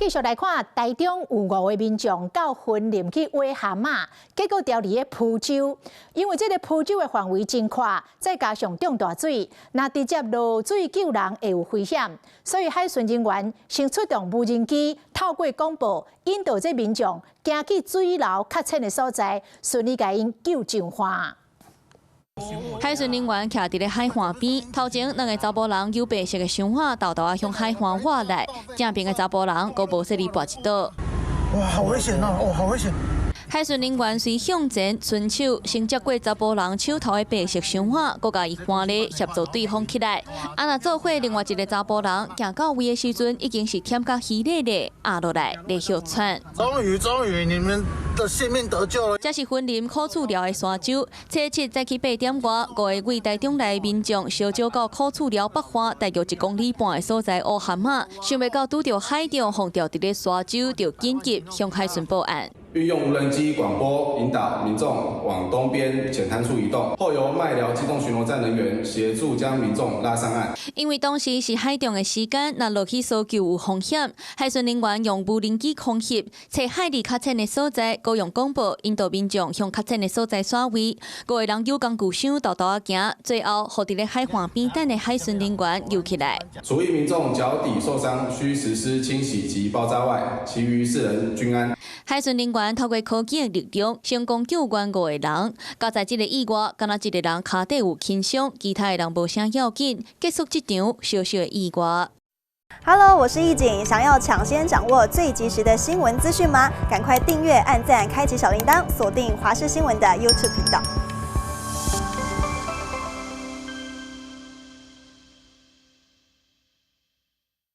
继续来看，台中有5位民众到云林去挖蛤蟆，结果掉伫个蒲洲，因为这个蒲洲的范围真宽，再加上涨大水，若直接落水救人会有危险，所以海巡人员先出动无人机，透过广播引导这民众行去水流较浅的所在，顺利甲因救上岸。 海巡人员徛伫咧海岸边，头前2个查甫人有白色的箱仔，豆豆啊向海岸挖来，正边的查甫人佫无说哩跋一倒。哇，好危险哦！哦，好危险！海巡人员随向前伸手，先接过查甫人手头的白色箱仔，佫甲伊搬咧协助对方起来。啊，若做伙另外一个查甫人行到位的时阵，已经是忝甲稀咧咧，压落来咧休喘。终于，你们的性命得救了。这是云林苦楚寮的山洲，初七早起8点外，5个为台中来的民众烧酒到苦楚寮北岸大约1公里半的所在挖蛤蟆，想袂到拄到海中放掉伫咧山洲，就紧急向海巡报案。 运用无人机广播引导民众往东边浅滩处移动，后由麦寮机动巡逻站人员协助将民众拉上岸。因为当时是海中的时间，若落去搜救有风险，海巡人员用无人机空翕，找海里较浅的所在，高用广播引导民众向较浅的所在徙位。5个人有工具箱豆豆啊行，最后互伫咧海岸边等的海巡人员游起来。除一名众脚底受伤，需实施清洗及包扎外，其余4人均安。海巡人员 透过科技的力量，成功救援5个人。加在这个意外，敢若1个人脚底有轻伤，其他的人无啥要紧。结束这场小小的意外。Hello， 我是易景，想要抢先掌握最及时的新闻资讯吗？赶快订阅、按赞、开启小铃铛，锁定华视新闻的 YouTube 频道。